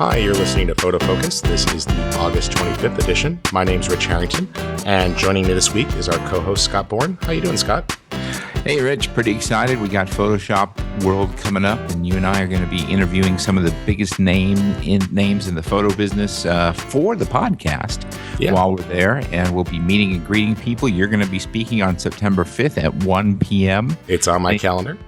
Hi, you're listening to Photofocus. This is the August 25th edition. My name's Rich Harrington, and joining me this week is our co-host, Scott Bourne. How you doing, Scott? Hey, Rich. Pretty excited. We got Photoshop World coming up, and you and I are going to be interviewing some of the biggest names in the photo business for the podcast while we're there, and we'll be meeting and greeting people. You're going to be speaking on September 5th at 1 p.m. It's on my calendar.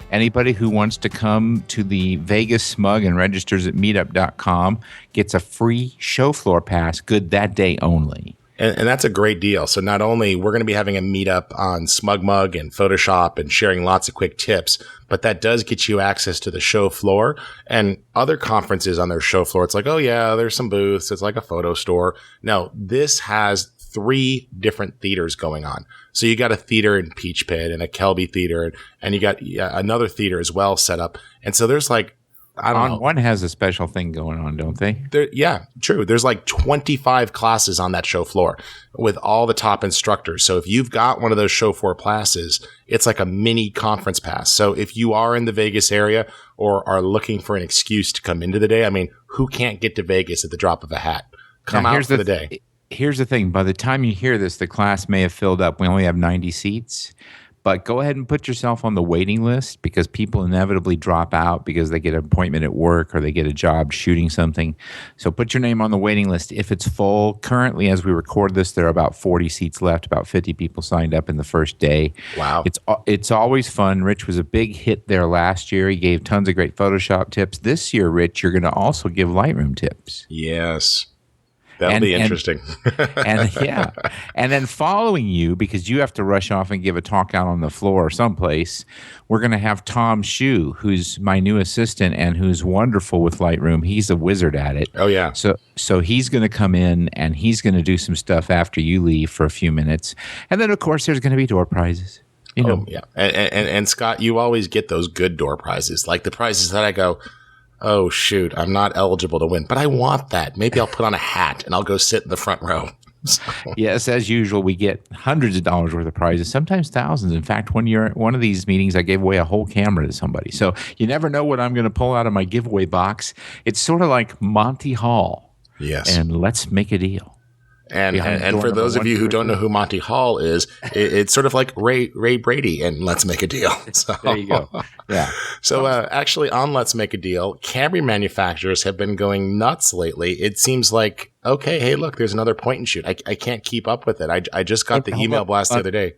Anybody who wants to come to the Vegas SmugMug and registers at Meetup.com gets a free show floor pass, good that day only. And that's a great deal. So not only we're going to be having a meetup on SmugMug and Photoshop and sharing lots of quick tips, but that does get you access to the show floor and other conferences on their show floor. It's like, oh yeah, there's some booths. It's like a photo store. No, this has 3 different theaters going on. So you got a theater in Peach Pit and a Kelby theater, and you got another theater as well set up. And so there's like, I don't know. One has a special thing going on, don't they? Yeah, true. There's like 25 classes on that show floor with all the top instructors. So if you've got one of those show floor classes, it's like a mini conference pass. So if you are in the Vegas area or are looking for an excuse to come into the day, I mean, who can't get to Vegas at the drop of a hat? Come out for the day. Here's the thing. By the time you hear this, the class may have filled up. We only have 90 seats. But go ahead and put yourself on the waiting list because people inevitably drop out because they get an appointment at work or they get a job shooting something. So put your name on the waiting list. If it's full, currently as we record this, there are about 40 seats left. About 50 people signed up in the first day. Wow. It's always fun. Rich was a big hit there last year. He gave tons of great Photoshop tips. This year, Rich, you're going to also give Lightroom tips. Yes. That'll be interesting. And then following you, because you have to rush off and give a talk out on the floor someplace, we're going to have Tom Hsu, who's my new assistant and who's wonderful with Lightroom. He's a wizard at it. Oh, yeah. So he's going to come in and he's going to do some stuff after you leave for a few minutes. And then, of course, there's going to be door prizes. You know. Oh, yeah. And Scott, you always get those good door prizes, like the prizes that I go, oh, shoot, I'm not eligible to win, but I want that. Maybe I'll put on a hat and I'll go sit in the front row. So. Yes, as usual, we get hundreds of dollars worth of prizes, sometimes thousands. In fact, one of these meetings, I gave away a whole camera to somebody. So you never know what I'm going to pull out of my giveaway box. It's sort of like Monty Hall. Yes. And let's make a deal. And for those of you who don't know who Monty Hall is, it's sort of like Ray Brady and Let's Make a Deal. So, there you go. Yeah. So actually on Let's Make a Deal, camera manufacturers have been going nuts lately. It seems like, okay, hey, look, there's another point and shoot. I can't keep up with it. I just got the email blast the other day.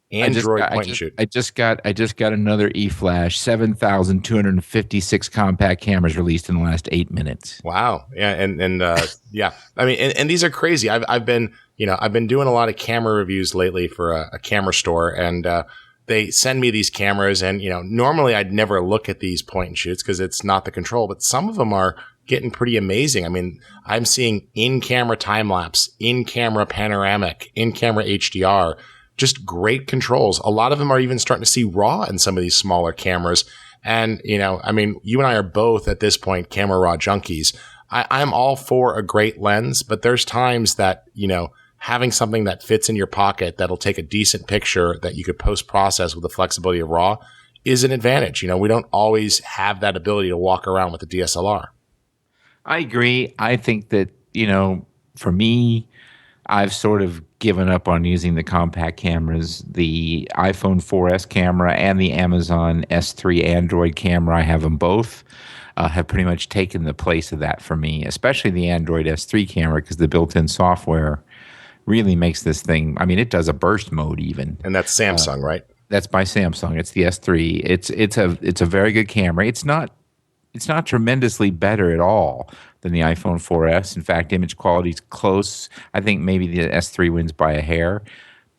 Android point and shoot. I just got another eFlash 7,256 compact cameras released in the last 8 minutes. Wow. Yeah. And yeah. I mean, and these are crazy. I've been doing a lot of camera reviews lately for a camera store, and they send me these cameras, and normally I'd never look at these point and shoots because it's not the control, but some of them are getting pretty amazing. I mean, I'm seeing in-camera time lapse, in-camera panoramic, in-camera HDR. Just great controls. A lot of them are even starting to see RAW in some of these smaller cameras. And, I mean, you and I are both at this point camera RAW junkies. I'm all for a great lens, but there's times that, having something that fits in your pocket that'll take a decent picture that you could post-process with the flexibility of RAW is an advantage. We don't always have that ability to walk around with a DSLR. I agree. I think that, for me, I've sort of given up on using the compact cameras. The iPhone 4S camera and the Amazon S3 Android camera, I have them both, have pretty much taken the place of that for me, especially the Android S3 camera because the built-in software really makes this thing, I mean, it does a burst mode even. And that's Samsung, right? That's by Samsung. It's the S3. It's a very good camera. It's not tremendously better at all than the iPhone 4S. In fact, image quality is close. I think maybe the S3 wins by a hair,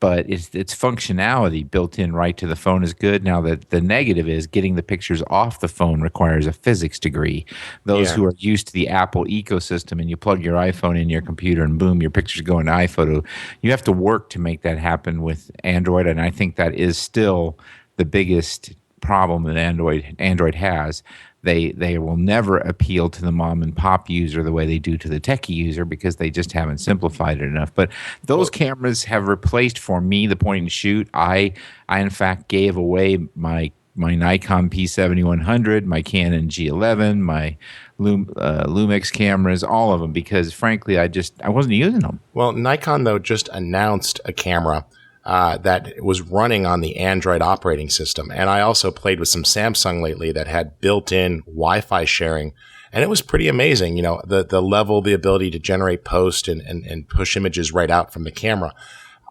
but its functionality built in right to the phone is good. Now, the negative is getting the pictures off the phone requires a physics degree. Those who are used to the Apple ecosystem and you plug your iPhone in your computer and boom, your pictures go into iPhoto, you have to work to make that happen with Android, and I think that is still the biggest problem that Android has. They will never appeal to the mom and pop user the way they do to the techie user because they just haven't simplified it enough. But those cameras have replaced for me the point and shoot. I in fact gave away my my Nikon P7100, my Canon G11, my Lumix cameras, all of them, because frankly, I wasn't using them. Well, Nikon, though, just announced a camera that was running on the Android operating system. And I also played with some Samsung lately that had built-in Wi-Fi sharing. And it was pretty amazing, the level, the ability to generate post and push images right out from the camera.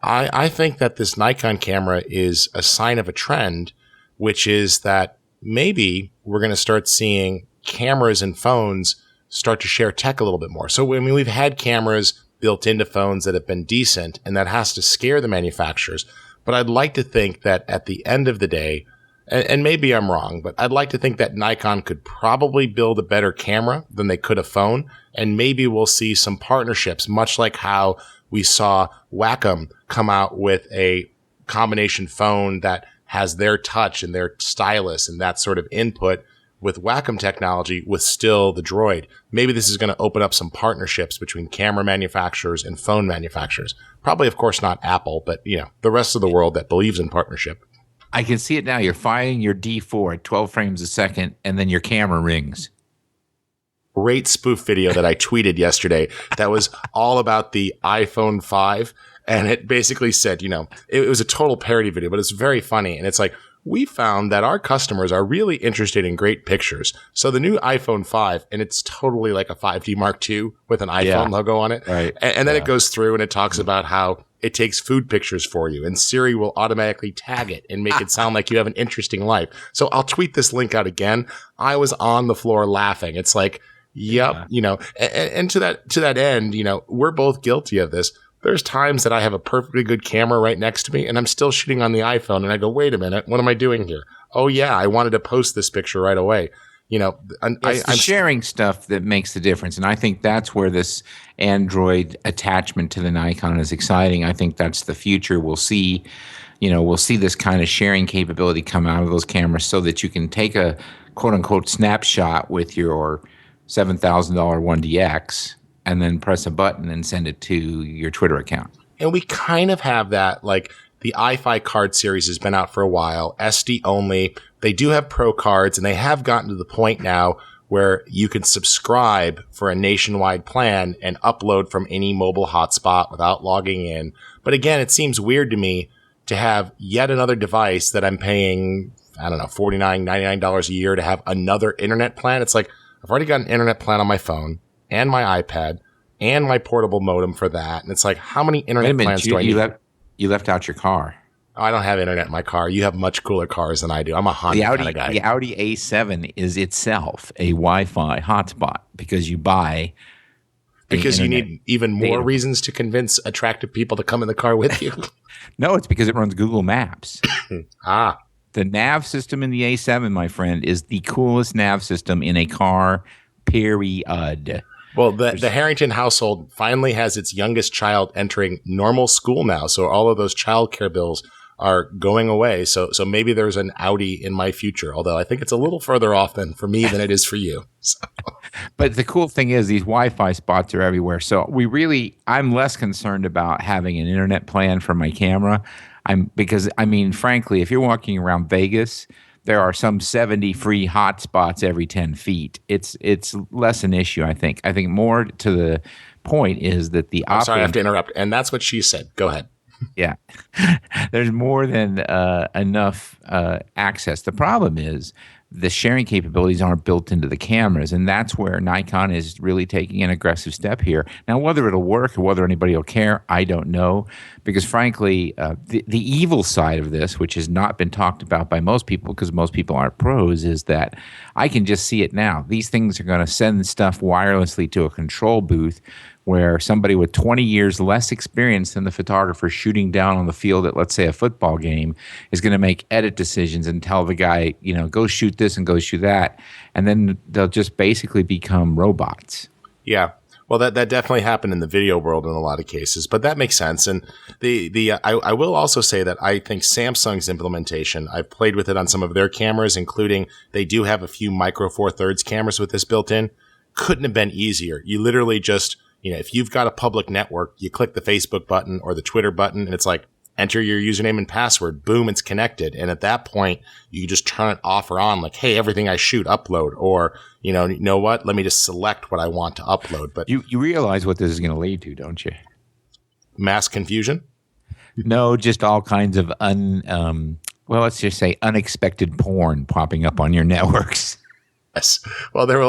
I think that this Nikon camera is a sign of a trend, which is that maybe we're going to start seeing cameras and phones start to share tech a little bit more. So, I mean, we've had cameras built into phones that have been decent, and that has to scare the manufacturers. But I'd like to think that at the end of the day, and maybe I'm wrong, but I'd like to think that Nikon could probably build a better camera than they could a phone. And maybe we'll see some partnerships, much like how we saw Wacom come out with a combination phone that has their touch and their stylus and that sort of input with Wacom technology with still the Droid. Maybe this is going to open up some partnerships between camera manufacturers and phone manufacturers. Probably, of course, not Apple, but the rest of the world that believes in partnership. I can see it now. You're firing your D4 at 12 frames a second, and then your camera rings. Great spoof video that I tweeted yesterday that was all about the iPhone 5. And it basically said, it was a total parody video, but it's very funny. And it's like, we found that our customers are really interested in great pictures. So the new iPhone 5, and it's totally like a 5D Mark II with an iPhone logo on it. Right. And then it goes through and it talks about how it takes food pictures for you, and Siri will automatically tag it and make it sound like you have an interesting life. So I'll tweet this link out again. I was on the floor laughing. It's like, yep, and to that end, we're both guilty of this. There's times that I have a perfectly good camera right next to me and I'm still shooting on the iPhone and I go, wait a minute, what am I doing here? Oh yeah, I wanted to post this picture right away. I'm sharing stuff that makes the difference. And I think that's where this Android attachment to the Nikon is exciting. I think that's the future. We'll see this kind of sharing capability come out of those cameras so that you can take a quote unquote snapshot with your $7,000 1DX and then press a button and send it to your Twitter account. And we kind of have that, like the iFi card series has been out for a while, SD only. They do have Pro cards, and they have gotten to the point now where you can subscribe for a nationwide plan and upload from any mobile hotspot without logging in. But again, it seems weird to me to have yet another device that I'm paying, I don't know, $49, $99 a year to have another internet plan. It's like, I've already got an internet plan on my phone and my iPad and my portable modem for that. And it's like, how many internet plans do I need? You left out your car. Oh, I don't have internet in my car. You have much cooler cars than I do. I'm a Honda kind of guy. The Audi A7 is itself a Wi-Fi hotspot because you buy. Because you need even more reasons to convince attractive people to come in the car with you. No, it's because it runs Google Maps. Ah. The nav system in the A7, my friend, is the coolest nav system in a car, period. Well, the Harrington household finally has its youngest child entering normal school now. So all of those childcare bills are going away. So maybe there's an Audi in my future, although I think it's a little further off for me than it is for you. So. But the cool thing is these Wi-Fi spots are everywhere. So I'm less concerned about having an internet plan for my camera. Because frankly, if you're walking around Vegas, there are some 70 free hotspots every 10 feet. It's less an issue, I think. I think more to the point is that I'm sorry, I have to interrupt. And that's what she said. Go ahead. Yeah. There's more than enough access. The problem is the sharing capabilities aren't built into the cameras, and that's where Nikon is really taking an aggressive step here. Now, whether it'll work or whether anybody will care, I don't know, because frankly, the evil side of this, which has not been talked about by most people because most people aren't pros, is that I can just see it now. These things are going to send stuff wirelessly to a control booth where somebody with 20 years less experience than the photographer shooting down on the field at, let's say, a football game is going to make edit decisions and tell the guy, go shoot this and go shoot that. And then they'll just basically become robots. Yeah. Well, that definitely happened in the video world in a lot of cases, but that makes sense. And I will also say that I think Samsung's implementation, I've played with it on some of their cameras, including they do have a few micro four thirds cameras with this built in. Couldn't have been easier. You literally just, if you've got a public network, you click the Facebook button or the Twitter button and it's like, enter your username and password. Boom, it's connected. And at that point, you just turn it off or on, like, hey, everything I shoot, upload. Or, you know what? Let me just select what I want to upload. But you realize what this is going to lead to, don't you? Mass confusion? No, just all kinds of let's just say unexpected porn popping up on your networks. Yes. Well, there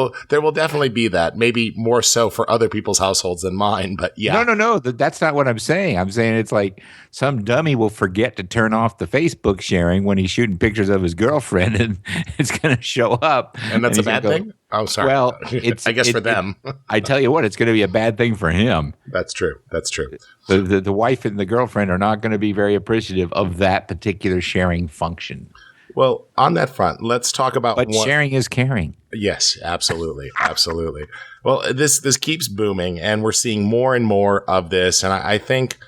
will definitely be that. Maybe more so for other people's households than mine, but yeah. No. That's not what I'm saying. I'm saying it's like some dummy will forget to turn off the Facebook sharing when he's shooting pictures of his girlfriend, and it's going to show up. And that's a bad thing? Oh, sorry. Well, I guess for them. I tell you what, it's going to be a bad thing for him. That's true. The wife and the girlfriend are not going to be very appreciative of that particular sharing function. Well, on that front, let's talk about sharing is caring. Yes, absolutely. Absolutely. Well, this keeps booming, and we're seeing more and more of this. And I think,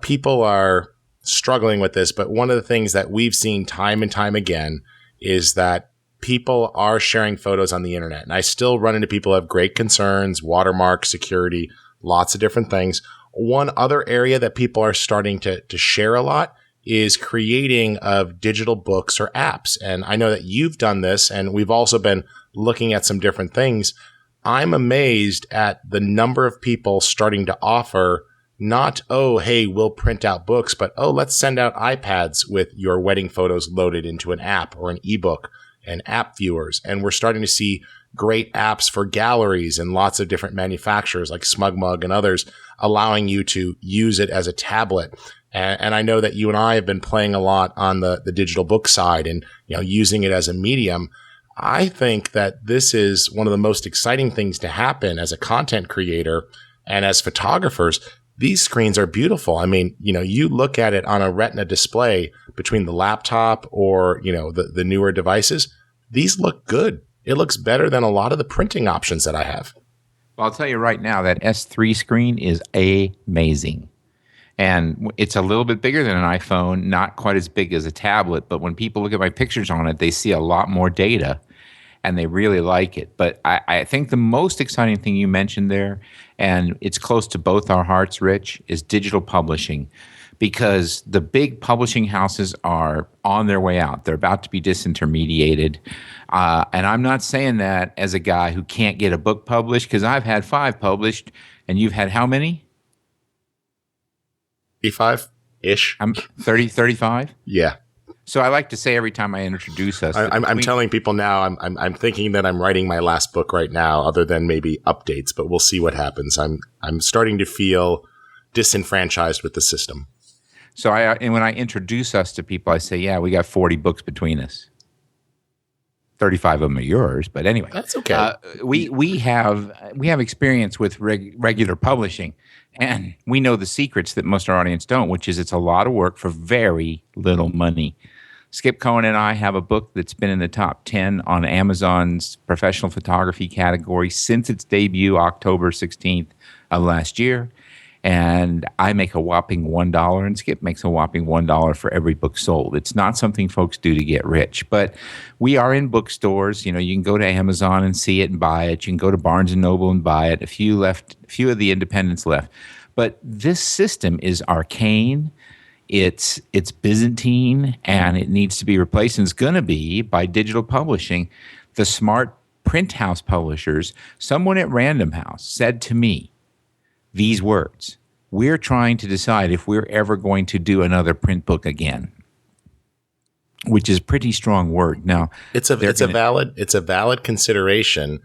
people are struggling with this. But one of the things that we've seen time and time again is that people are sharing photos on the internet. And I still run into people who have great concerns, watermark, security, lots of different things. One other area that people are starting to share a lot is creating of digital books or apps. And I know that you've done this, and we've also been looking at some different things. I'm amazed at the number of people starting to offer not, oh, hey, we'll print out books, but, oh, let's send out iPads with your wedding photos loaded into an app or an ebook and app viewers. And we're starting to see great apps for galleries and lots of different manufacturers like SmugMug and others allowing you to use it as a tablet. And I know that you and I have been playing a lot on the digital book side and, using it as a medium. I think that this is one of the most exciting things to happen as a content creator and as photographers. These screens are beautiful. I mean, you look at it on a Retina display between the laptop or, the newer devices. These look good. It looks better than a lot of the printing options that I have. Well, I'll tell you right now, that S3 screen is amazing. And it's a little bit bigger than an iPhone, not quite as big as a tablet. But when people look at my pictures on it, they see a lot more data, and they really like it. But I think the most exciting thing you mentioned there, and it's close to both our hearts, Rich, is digital publishing. Because the big publishing houses are on their way out. They're about to be disintermediated. And I'm not saying that as a guy who can't get a book published, because I've had 5 published, and you've had how many? 35-ish. I'm 30, 35? Yeah. So I like to say every time I introduce us. I'm telling people now, I'm thinking that I'm writing my last book right now, other than maybe updates, but we'll see what happens. I'm starting to feel disenfranchised with the system. So and when I introduce us to people, I say, yeah, we got 40 books between us. 35 of them are yours, but anyway. That's okay. We have experience with regular publishing, and we know the secrets that most of our audience don't, which is it's a lot of work for very little money. Skip Cohen and I have a book that's been in the top 10 on Amazon's professional photography category since its debut October 16th of last year. And I make a whopping $1, and Skip makes a whopping $1 for every book sold. It's not something folks do to get rich, but we are in bookstores. You can go to Amazon and see it and buy it. You can go to Barnes and Noble and buy it. A few of the independents left. But this system is arcane. It's Byzantine, and it needs to be replaced. And it's going to be by digital publishing. The smart print house publishers, someone at Random House said to me these words: we're trying to decide if we're ever going to do another print book again, which is a pretty strong word. Now, it's a valid consideration,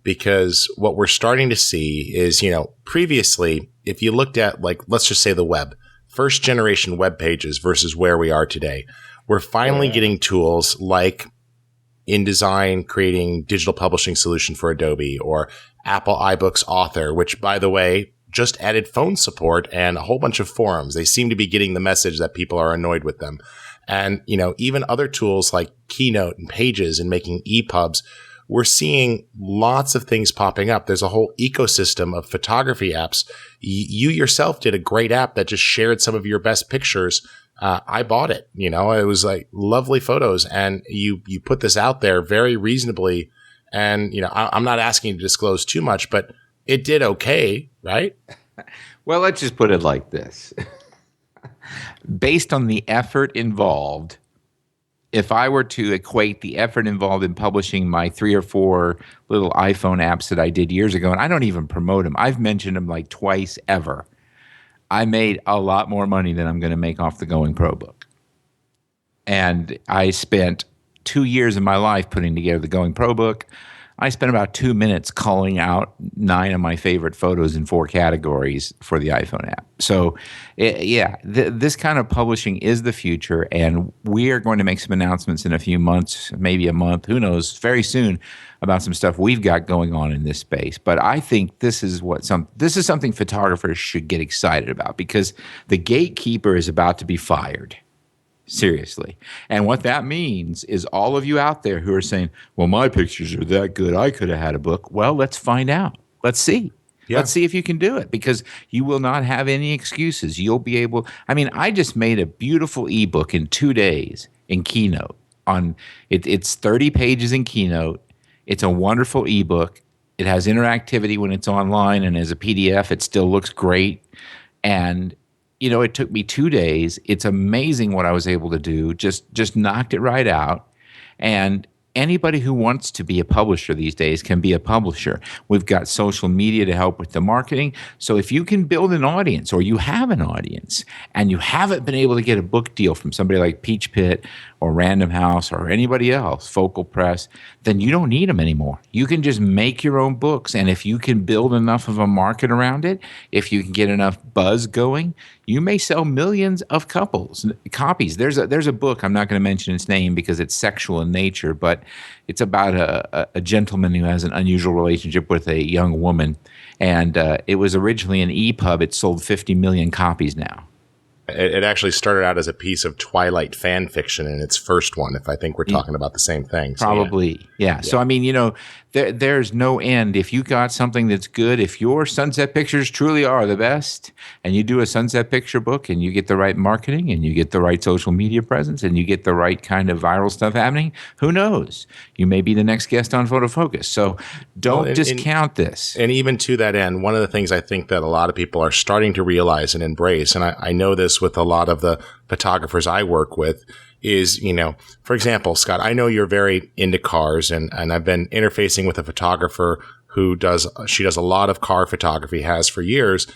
because what we're starting to see is, previously, if you looked at, like, let's just say the web, first generation web pages versus where we are today, we're finally getting tools like InDesign creating digital publishing solution for Adobe, or Apple iBooks Author, which, by the way, just added phone support and a whole bunch of forums. They seem to be getting the message that people are annoyed with them. And, even other tools like Keynote and Pages and making ePubs, we're seeing lots of things popping up. There's a whole ecosystem of photography apps. You yourself did a great app that just shared some of your best pictures. I bought it. It was like lovely photos, and you put this out there very reasonably. And, I'm not asking you to disclose too much, but it did okay, right? Well, let's just put it like this. Based on the effort involved, if I were to equate the effort involved in publishing my 3 or 4 little iPhone apps that I did years ago, and I don't even promote them, I've mentioned them like twice ever, I made a lot more money than I'm going to make off the Going Pro book. And I spent 2 years of my life putting together the Going Pro book. I spent about 2 minutes calling out 9 of my favorite photos in 4 categories for the iPhone app. So, this kind of publishing is the future, and we are going to make some announcements in a few months, maybe a month, who knows, very soon, about some stuff we've got going on in this space. But I think this is something photographers should get excited about, because the gatekeeper is about to be fired. Seriously. And what that means is all of you out there who are saying, well, my pictures are that good, I could have had a book. Well, let's find out. Let's see. Yeah. Let's see if you can do it, because you will not have any excuses. You'll be able, I just made a beautiful ebook in 2 days in Keynote. It's 30 pages in Keynote. It's a wonderful ebook. It has interactivity when it's online, and as a PDF, it still looks great. And it took me 2 days. It's amazing what I was able to do. Just knocked it right out. And anybody who wants to be a publisher these days can be a publisher. We've got social media to help with the marketing. So if you can build an audience, or you have an audience, and you haven't been able to get a book deal from somebody like Peach Pit or Random House or anybody else, Focal Press, then you don't need them anymore. You can just make your own books. And if you can build enough of a market around it, if you can get enough buzz going, you may sell millions of copies. There's a book, I'm not going to mention its name because it's sexual in nature, but it's about a gentleman who has an unusual relationship with a young woman. And it was originally an EPUB. It sold 50 million copies now. It actually started out as a piece of Twilight fan fiction in its first one, if I think we're talking about the same thing. So, probably, yeah. So, there's no end. If you got something that's good, if your sunset pictures truly are the best, and you do a sunset picture book, and you get the right marketing, and you get the right social media presence, and you get the right kind of viral stuff happening, who knows? You may be the next guest on Photofocus. So don't discount this. And even to that end, one of the things I think that a lot of people are starting to realize and embrace, and I know this with a lot of the photographers I work with, is, for example, Scott, I know you're very into cars, and I've been interfacing with a photographer who does a lot of car photography, has for years.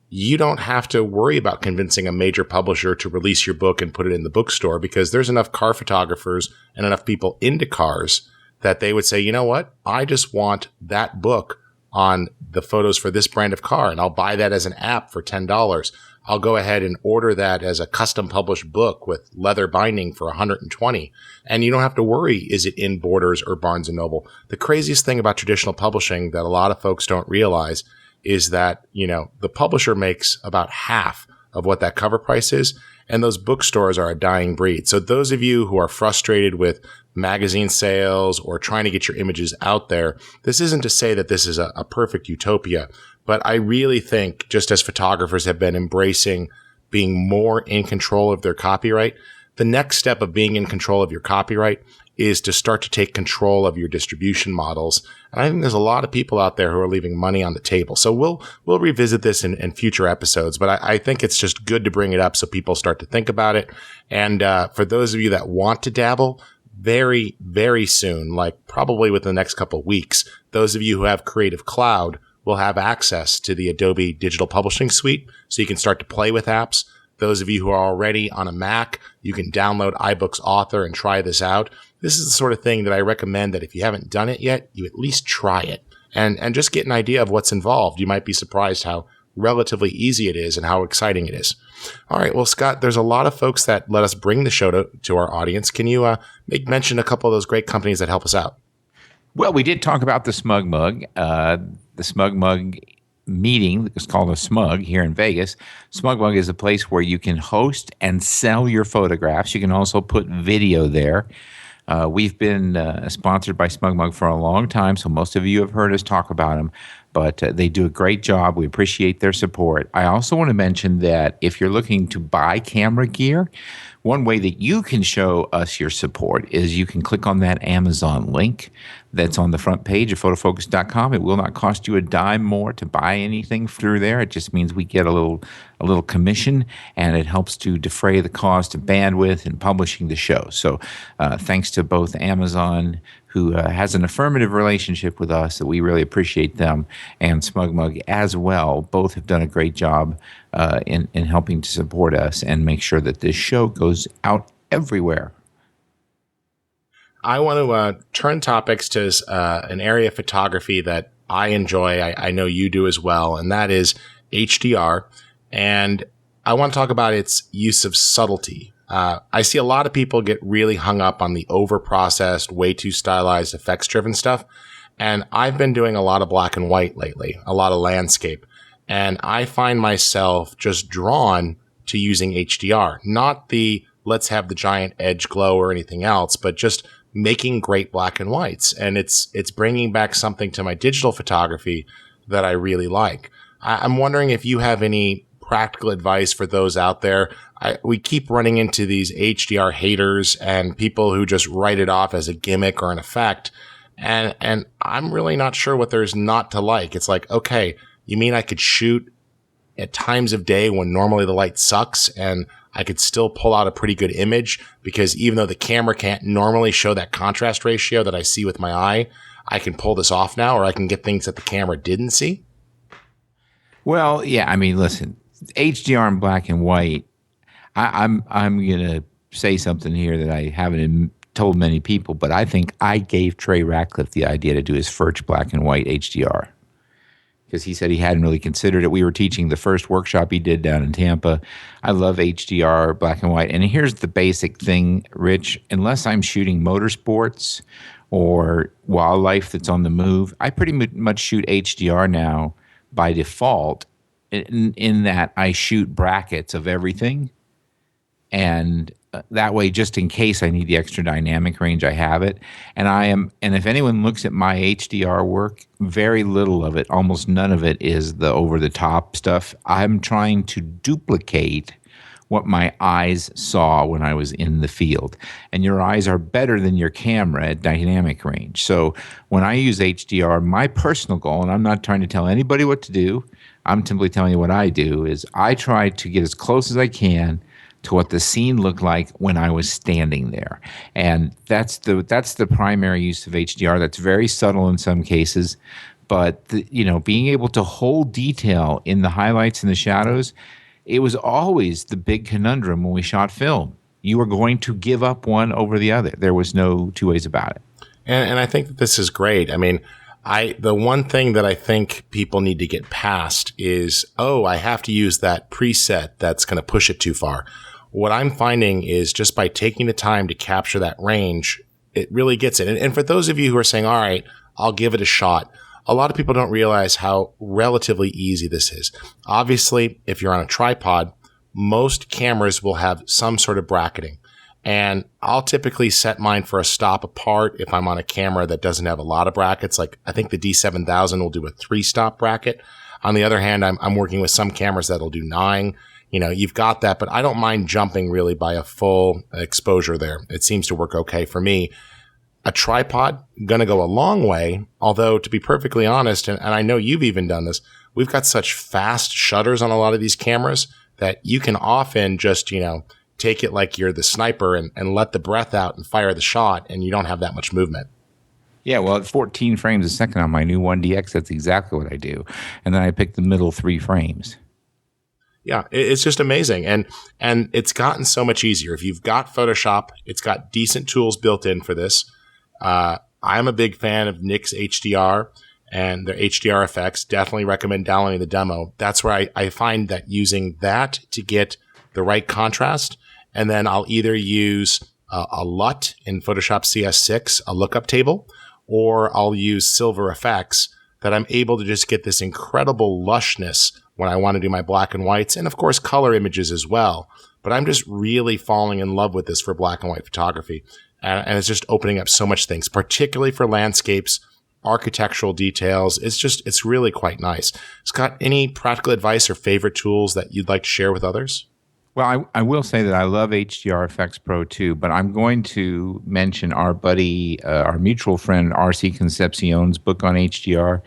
You don't have to worry about convincing a major publisher to release your book and put it in the bookstore, because there's enough car photographers and enough people into cars that they would say, you know what, I just want that book on the photos for this brand of car, and I'll buy that as an app for $10. I'll go ahead and order that as a custom published book with leather binding for $120. And you don't have to worry, is it in Borders or Barnes & Noble? The craziest thing about traditional publishing that a lot of folks don't realize is that, the publisher makes about half of what that cover price is, and those bookstores are a dying breed. So those of you who are frustrated with magazine sales or trying to get your images out there, this isn't to say that this is a perfect utopia. But I really think, just as photographers have been embracing being more in control of their copyright, the next step of being in control of your copyright is to start to take control of your distribution models. And I think there's a lot of people out there who are leaving money on the table. So we'll revisit this in future episodes, but I think it's just good to bring it up so people start to think about it. And for those of you that want to dabble, very, very soon, like probably within the next couple of weeks, those of you who have Creative Cloud will have access to the Adobe Digital Publishing Suite, so you can start to play with apps. Those of you who are already on a Mac, you can download iBooks Author and try this out. This is the sort of thing that I recommend that if you haven't done it yet, you at least try it and just get an idea of what's involved. You might be surprised how relatively easy it is and how exciting it is. All right. Well, Scott, there's a lot of folks that let us bring the show to our audience. Can you make mention a couple of those great companies that help us out? Well, we did talk about the SmugMug. The SmugMug meeting, it's called a Smug here in Vegas. SmugMug is a place where you can host and sell your photographs. You can also put video there. We've been sponsored by SmugMug for a long time, so most of you have heard us talk about them, but they do a great job. We appreciate their support. I also want to mention that if you're looking to buy camera gear, One way that you can show us your support is you can click on that Amazon link that's on the front page of photofocus.com. It will not cost you a dime more to buy anything through there. It just means we get a little commission, and it helps to defray the cost of bandwidth and publishing the show. So thanks to both Amazon, who has an affirmative relationship with us that we really appreciate them, and SmugMug as well. Both have done a great job in helping to support us and make sure that this show goes out everywhere. I want to turn topics to an area of photography that I enjoy. I know you do as well, and that is HDR. And I want to talk about its use of subtlety. I see a lot of people get really hung up on the over-processed, way too stylized, effects-driven stuff. And I've been doing a lot of black and white lately, a lot of landscape. And I find myself just drawn to using HDR. Not the let's have the giant edge glow or anything else, but just making great black and whites. And it's bringing back something to my digital photography that I really like. I'm wondering if you have any practical advice for those out there. We keep running into these HDR haters and people who just write it off as a gimmick or an effect. And I'm really not sure what there's not to like. It's like, okay, you mean I could shoot at times of day when normally the light sucks and I could still pull out a pretty good image, because even though the camera can't normally show that contrast ratio that I see with my eye, I can pull this off now, or I can get things that the camera didn't see? Well, yeah, I mean, listen, HDR in black and white, I'm going to say something here that I haven't told many people, but I think I gave Trey Ratcliffe the idea to do his first black and white HDR, because he said he hadn't really considered it. We were teaching the first workshop he did down in Tampa. I love HDR, black and white. And here's the basic thing, Rich. Unless I'm shooting motorsports or wildlife that's on the move, I pretty much shoot HDR now by default, in that I shoot brackets of everything. And that way, just in case I need the extra dynamic range, I have it. And if anyone looks at my HDR work, very little of it, almost none of it, is the over-the-top stuff. I'm trying to duplicate what my eyes saw when I was in the field. And your eyes are better than your camera at dynamic range. So when I use HDR, my personal goal, and I'm not trying to tell anybody what to do, I'm simply telling you what I do, is I try to get as close as I can to what the scene looked like when I was standing there. And that's the primary use of HDR. That's very subtle in some cases, but being able to hold detail in the highlights and the shadows, it was always the big conundrum when we shot film. You were going to give up one over the other. There was no two ways about it. And I think that this is great. I mean, the one thing that I think people need to get past is, I have to use that preset that's going to push it too far. What I'm finding is just by taking the time to capture that range, it really gets it. And for those of you who are saying, all right, I'll give it a shot, a lot of people don't realize how relatively easy this is. Obviously, if you're on a tripod, most cameras will have some sort of bracketing. And I'll typically set mine for a stop apart if I'm on a camera that doesn't have a lot of brackets. Like I think the D7000 will do a 3-stop bracket. On the other hand, I'm working with some cameras that'll do 9. You've got that, but I don't mind jumping really by a full exposure there. It seems to work okay for me. A tripod, gonna go a long way, although to be perfectly honest, and I know you've even done this, we've got such fast shutters on a lot of these cameras that you can often just, take it like you're the sniper and let the breath out and fire the shot, and you don't have that much movement. Yeah, well, at 14 frames a second on my new 1DX, that's exactly what I do. And then I pick the middle 3 frames. Yeah, it's just amazing. And it's gotten so much easier. If you've got Photoshop, it's got decent tools built in for this. I'm a big fan of Nik's HDR and their HDR effects. Definitely recommend downloading the demo. That's where I find that using that to get the right contrast, and then I'll either use a LUT in Photoshop CS6, a lookup table, or I'll use Silver Effects, that I'm able to just get this incredible lushness when I want to do my black and whites, and of course color images as well. But I'm just really falling in love with this for black and white photography. And it's just opening up so much things, particularly for landscapes, architectural details. It's really quite nice. Scott, any practical advice or favorite tools that you'd like to share with others? Well, I will say that I love HDR Effects Pro too, but I'm going to mention our buddy, our mutual friend, RC Concepcion's book on HDR,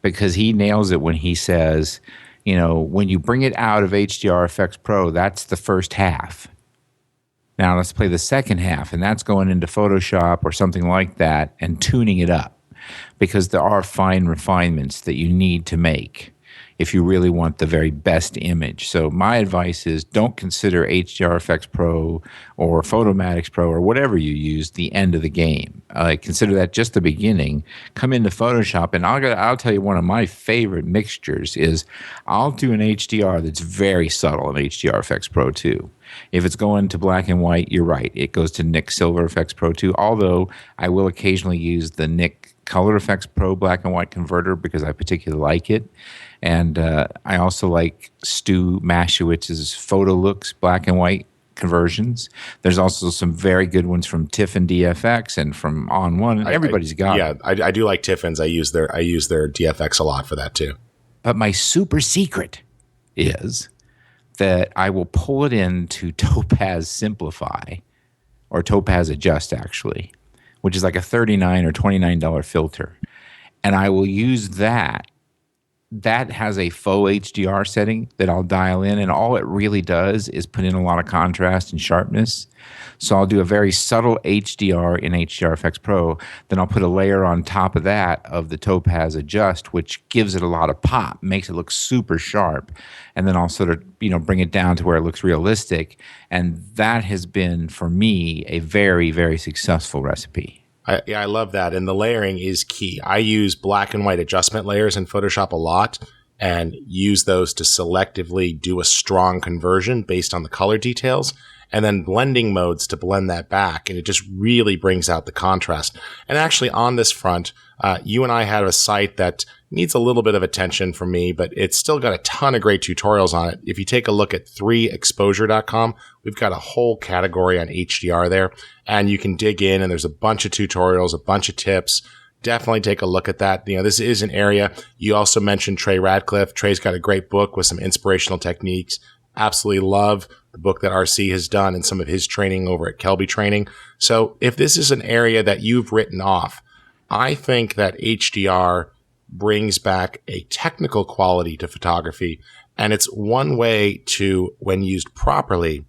because he nails it when he says, when you bring it out of HDR Effects Pro, that's the first half. Now let's play the second half, and that's going into Photoshop or something like that and tuning it up, because there are fine refinements that you need to make if you really want the very best image. So my advice is, don't consider HDR Effects Pro or Photomatix Pro or whatever you use the end of the game. Consider that just the beginning. Come into Photoshop, and I'll tell you, one of my favorite mixtures is I'll do an HDR that's very subtle in HDR Effects Pro 2. If it's going to black and white, you're right. It goes to Nik Silver Effects Pro 2, although I will occasionally use the Nik Color Effects Pro black and white converter because I particularly like it. And I also like Stu Mashowitz's Photolux black and white conversions. There's also some very good ones from TIFF and DFX and from On One. Everybody's got it. Yeah, I do like Tiffin's. I use their DFX a lot for that too. But my super secret is that I will pull it into Topaz Simplify, or Topaz Adjust actually, which is like a $39 or $29 filter. And I will use that. That has a faux HDR setting that I'll dial in, and all it really does is put in a lot of contrast and sharpness. So I'll do a very subtle HDR in HDR Effects Pro. Then I'll put a layer on top of that of the Topaz Adjust, which gives it a lot of pop, makes it look super sharp. And then I'll sort of, bring it down to where it looks realistic. And that has been, for me, a very, very successful recipe. I love that. And the layering is key. I use black and white adjustment layers in Photoshop a lot and use those to selectively do a strong conversion based on the color details, and then blending modes to blend that back. And it just really brings out the contrast. And actually on this front, you and I have a site that needs a little bit of attention from me, but it's still got a ton of great tutorials on it. If you take a look at 3exposure.com, we've got a whole category on HDR there, and you can dig in, and there's a bunch of tutorials, a bunch of tips. Definitely take a look at that. This is an area. You also mentioned Trey Radcliffe. Trey's got a great book with some inspirational techniques. Absolutely love the book that RC has done and some of his training over at Kelby Training. So if this is an area that you've written off, I think that HDR brings back a technical quality to photography, and it's one way to, when used properly,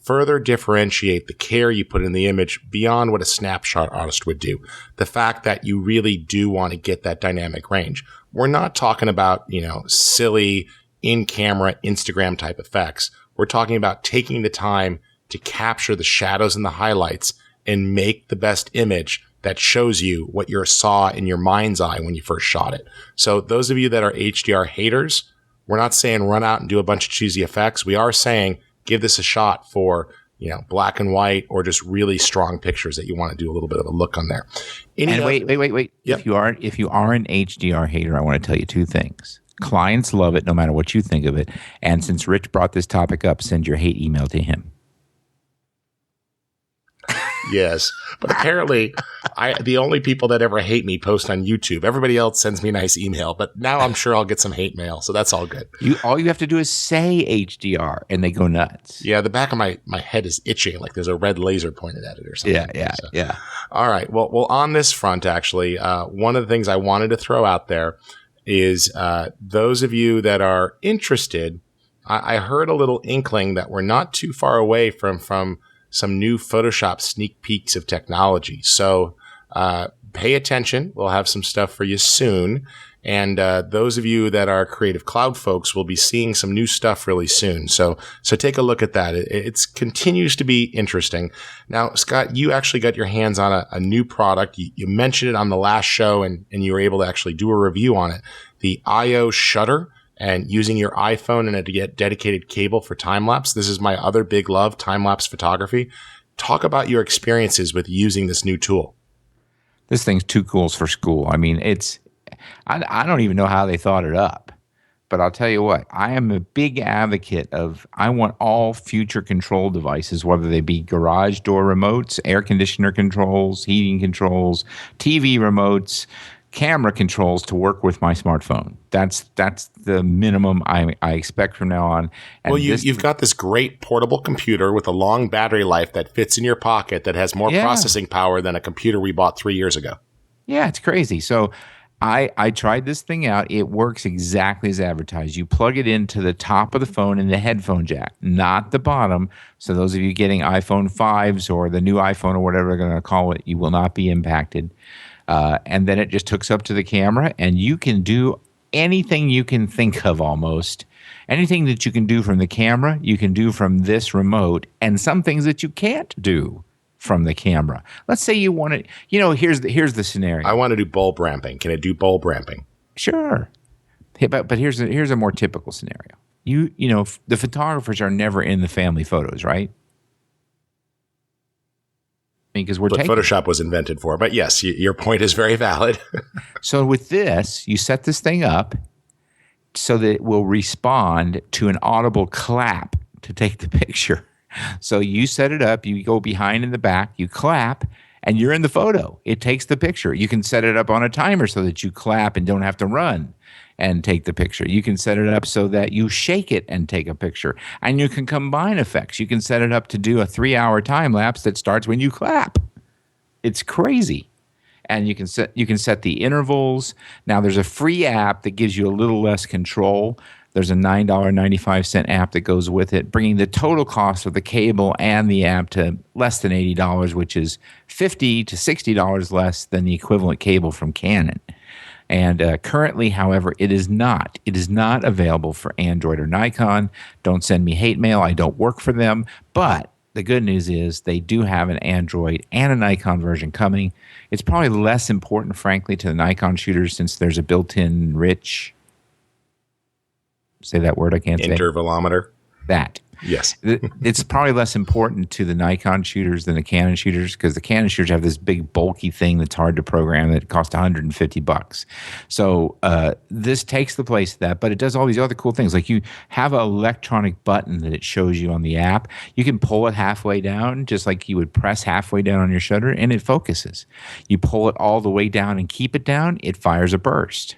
further differentiate the care you put in the image beyond what a snapshot artist would do. The fact that you really do want to get that dynamic range. We're not talking about, silly in-camera Instagram type effects. We're talking about taking the time to capture the shadows and the highlights and make the best image that shows you what you saw in your mind's eye when you first shot it. So those of you that are HDR haters, we're not saying run out and do a bunch of cheesy effects. We are saying give this a shot for, black and white or just really strong pictures that you want to do a little bit of a look on there. Wait. Yep. If you are an HDR hater, I want to tell you two things. Clients love it no matter what you think of it. And since Rich brought this topic up, send your hate email to him. Yes. But apparently, the only people that ever hate me post on YouTube. Everybody else sends me a nice email, but now I'm sure I'll get some hate mail, so that's all good. All you have to do is say HDR, and they go nuts. Yeah, the back of my head is itching, like there's a red laser pointed at it or something. Yeah. All right. Well, on this front, actually, one of the things I wanted to throw out there is those of you that are interested, I heard a little inkling that we're not too far away from some new Photoshop sneak peeks of technology. So pay attention. We'll have some stuff for you soon. And those of you that are Creative Cloud folks will be seeing some new stuff really soon. So take a look at that. It continues to be interesting. Now, Scott, you actually got your hands on a new product. You mentioned it on the last show, and you were able to actually do a review on it. The I/O shutter, and using your iPhone and a dedicated cable for time-lapse. This is my other big love, time-lapse photography. Talk about your experiences with using this new tool. This thing's too cool for school. I mean, I don't even know how they thought it up. But I'll tell you what, I am a big advocate of, I want all future control devices, whether they be garage door remotes, air conditioner controls, heating controls, TV remotes, camera controls to work with my smartphone. That's the minimum I expect from now on. And well, you've got this great portable computer with a long battery life that fits in your pocket that has more processing power than a computer we bought 3 years ago. Yeah, it's crazy. So I tried this thing out. It works exactly as advertised. You plug it into the top of the phone in the headphone jack, not the bottom. So those of you getting iPhone 5s or the new iPhone or whatever they're going to call it, you will not be impacted. And then it just hooks up to the camera, and you can do anything you can think of almost. Anything that you can do from the camera, you can do from this remote, and some things that you can't do from the camera. Let's say you want to, here's the scenario. I want to do bulb ramping. Can it do bulb ramping? Sure. But here's a more typical scenario. The photographers are never in the family photos, right? Because Photoshop was invented for. But yes, your point is very valid. So with this, you set this thing up so that it will respond to an audible clap to take the picture. So you set it up, you go behind in the back, you clap, and you're in the photo. It takes the picture. You can set it up on a timer so that you clap and don't have to run and take the picture. You can set it up so that you shake it and take a picture. And you can combine effects. You can set it up to do a 3-hour time lapse that starts when you clap. It's crazy. And you can set the intervals. Now there's a free app that gives you a little less control. There's a $9.95 app that goes with it, bringing the total cost of the cable and the app to less than $80, which is $50 to $60 less than the equivalent cable from Canon. And currently, however, it is not available for Android or Nikon. Don't send me hate mail. I don't work for them. But the good news is they do have an Android and a Nikon version coming. It's probably less important, frankly, to the Nikon shooters since there's a built-in Rich, say that word I can't say. Intervalometer. That. Yes. It's probably less important to the Nikon shooters than the Canon shooters because the Canon shooters have this big bulky thing that's hard to program that costs $150. So this takes the place of that, but it does all these other cool things. Like you have an electronic button that it shows you on the app. You can pull it halfway down, just like you would press halfway down on your shutter, and it focuses. You pull it all the way down and keep it down, it fires a burst.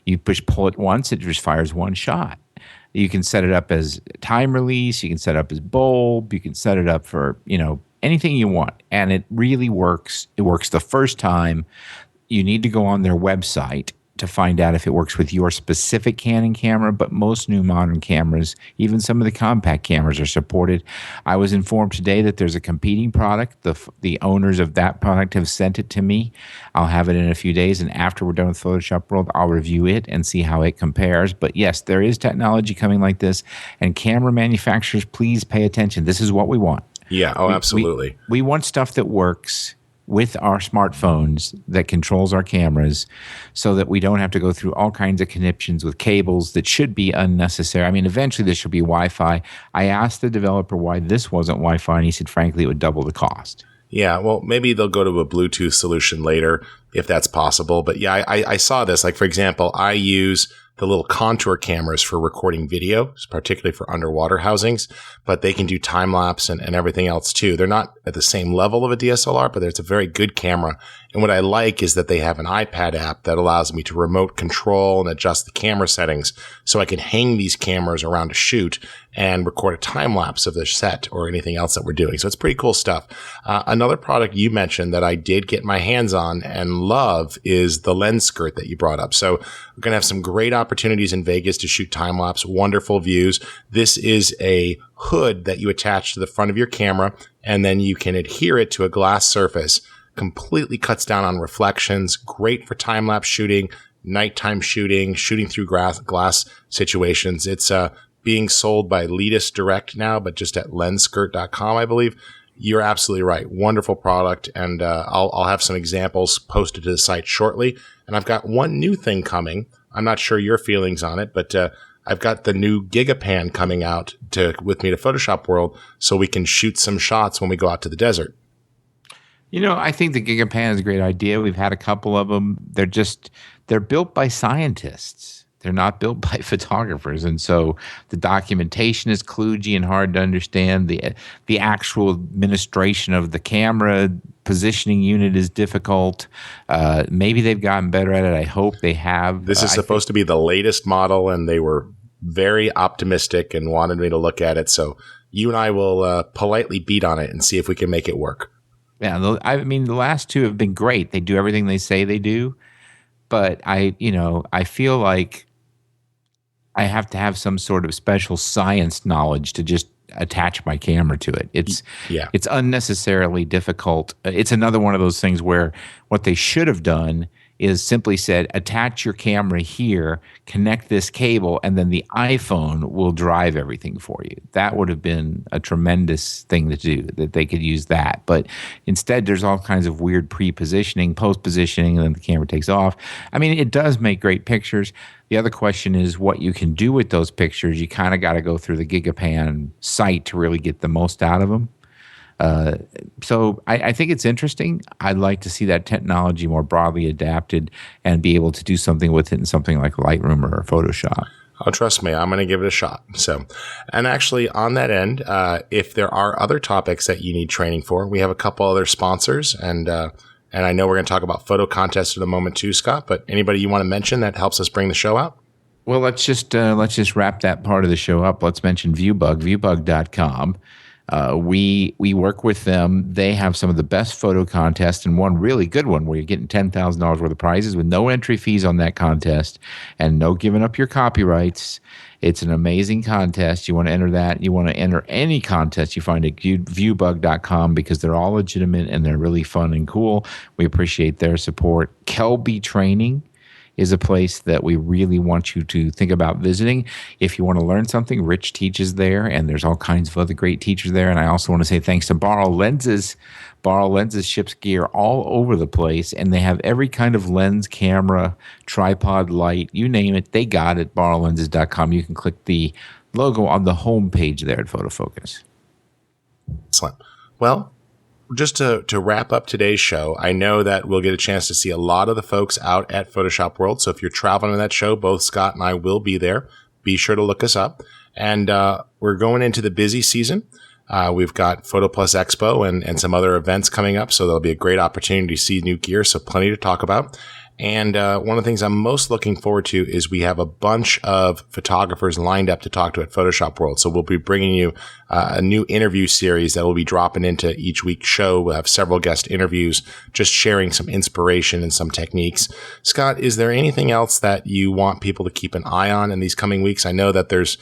You pull it once, it just fires one shot. You can set it up as time release. You can set it up as bulb. You can set it up for, anything you want. And it really works. It works the first time. You need to go on their website to find out if it works with your specific Canon camera, but most new modern cameras, even some of the compact cameras, are supported. I was informed today that there's a competing product. The owners of that product have sent it to me. I'll have it in a few days, and after we're done with Photoshop World, I'll review it and see how it compares. But yes, there is technology coming like this, and camera manufacturers, please pay attention. This is what we want. Yeah, absolutely. We want stuff that works with our smartphones that controls our cameras so that we don't have to go through all kinds of conniptions with cables that should be unnecessary. I mean, eventually this should be Wi-Fi. I asked the developer why this wasn't Wi-Fi, and he said, frankly, it would double the cost. Yeah, well, maybe they'll go to a Bluetooth solution later if that's possible. But yeah, I saw this. Like, for example, I use the little contour cameras for recording video, particularly for underwater housings, but they can do time lapse and everything else too. They're not at the same level of a DSLR, but it's a very good camera. And what I like is that they have an iPad app that allows me to remote control and adjust the camera settings so I can hang these cameras around a shoot and record a time lapse of the set or anything else that we're doing. So it's pretty cool stuff. Another product you mentioned that I did get my hands on and love is the LensSkirt that you brought up. So we're going to have some great opportunities in Vegas to shoot time lapse, wonderful views. This is a hood that you attach to the front of your camera, and then you can adhere it to a glass surface. Completely cuts down on reflections. Great for time lapse shooting, nighttime shooting, shooting through glass situations. It's being sold by Letus Direct now, but just at lenskirt.com, I believe. You're absolutely right. Wonderful product. And I'll have some examples posted to the site shortly. And I've got one new thing coming. I'm not sure your feelings on it, but I've got the new Gigapan coming out with me to Photoshop World so we can shoot some shots when we go out to the desert. I think the Gigapan is a great idea. We've had a couple of them. They're built by scientists. They're not built by photographers, and so the documentation is kludgy and hard to understand. The actual administration of the camera positioning unit is difficult. Maybe they've gotten better at it. I hope they have. This is supposed to be the latest model, and they were very optimistic and wanted me to look at it. So you and I will politely beat on it and see if we can make it work. Yeah, I mean, the last two have been great. They do everything they say they do, but I feel like I have to have some sort of special science knowledge to just attach my camera to it. It's unnecessarily difficult. It's another one of those things where what they should have done is simply said, attach your camera here, connect this cable, and then the iPhone will drive everything for you. That would have been a tremendous thing to do, that they could use that. But instead, there's all kinds of weird pre-positioning, post-positioning, and then the camera takes off. I mean, it does make great pictures. The other question is what you can do with those pictures. You kind of got to go through the Gigapan site to really get the most out of them. So I think it's interesting. I'd like to see that technology more broadly adapted and be able to do something with it in something like Lightroom or Photoshop. Oh, trust me, I'm going to give it a shot. So, and actually on that end, if there are other topics that you need training for, we have a couple other sponsors, and I know we're going to talk about photo contests in a moment too, Scott, but anybody you want to mention that helps us bring the show out? Well, let's just wrap that part of the show up. Let's mention Viewbug, viewbug.com. We work with them. They have some of the best photo contests, and one really good one where you're getting $10,000 worth of prizes with no entry fees on that contest and no giving up your copyrights. It's an amazing contest. You want to enter that. You want to enter any contest you find at viewbug.com because they're all legitimate and they're really fun and cool. We appreciate their support. Kelby Training is a place that we really want you to think about visiting. If you want to learn something, Rich teaches there, and there's all kinds of other great teachers there. And I also want to say thanks to Borrow Lenses. Borrow Lenses ships gear all over the place, and they have every kind of lens, camera, tripod, light, you name it. They got it, borrowlenses.com. You can click the logo on the home page there at Photofocus. Excellent. Well, just to wrap up today's show, I know that we'll get a chance to see a lot of the folks out at Photoshop World. So if you're traveling to that show, both Scott and I will be there. Be sure to look us up. And we're going into the busy season. We've got Photo Plus Expo and some other events coming up. So there'll be a great opportunity to see new gear. So plenty to talk about. And one of the things I'm most looking forward to is we have a bunch of photographers lined up to talk to at Photoshop World. So we'll be bringing you a new interview series that will be dropping into each week's show. We'll have several guest interviews, just sharing some inspiration and some techniques. Scott, is there anything else that you want people to keep an eye on in these coming weeks? I know that there's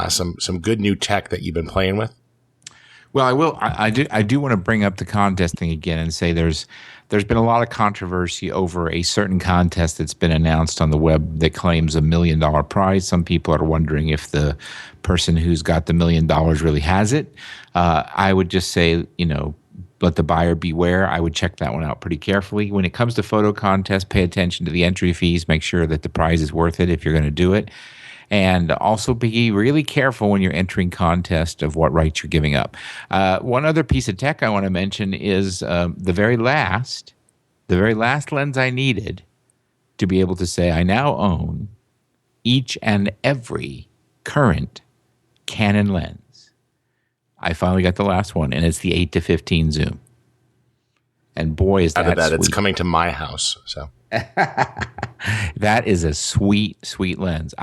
some good new tech that you've been playing with. Well, I will. I do want to bring up the contest thing again and say there's been a lot of controversy over a certain contest that's been announced on the web that claims $1 million prize. Some people are wondering if the person who's got the $1 million really has it. I would just say, let the buyer beware. I would check that one out pretty carefully. When it comes to photo contests, pay attention to the entry fees. Make sure that the prize is worth it if you're going to do it. And also be really careful when you're entering contests of what rights you're giving up. One other piece of tech I want to mention is the very last lens I needed to be able to say I now own each and every current Canon lens. I finally got the last one, and it's the 8-15 zoom. And boy, is that sweet. It's coming to my house. So that is a sweet, sweet lens.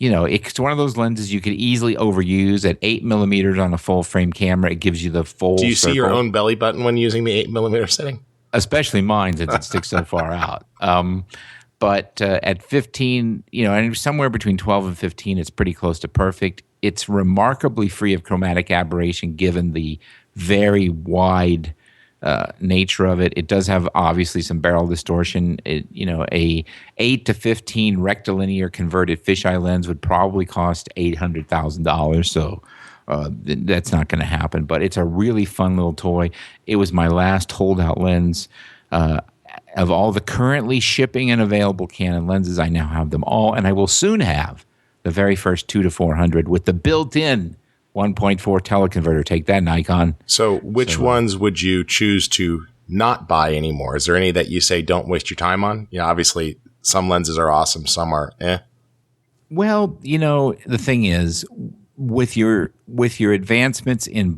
It's one of those lenses you could easily overuse at 8 millimeters on a full frame camera. It gives you the full. Do you see your own belly button when using the 8 millimeter setting? Especially mine, since it sticks so far out. But at 15, and somewhere between 12 and 15, it's pretty close to perfect. It's remarkably free of chromatic aberration, given the very wide nature of it. It does have obviously some barrel distortion. A 8-15 rectilinear converted fisheye lens would probably cost $800,000. So that's not going to happen. But it's a really fun little toy. It was my last holdout lens. Of all the currently shipping and available Canon lenses, I now have them all, and I will soon have the very first 2-400 with the built-in 1.4 teleconverter. Take that, Nikon. So which ones would you choose to not buy anymore? Is there any that you say don't waste your time on? Obviously some lenses are awesome, some are eh. Well, the thing is, with your advancements in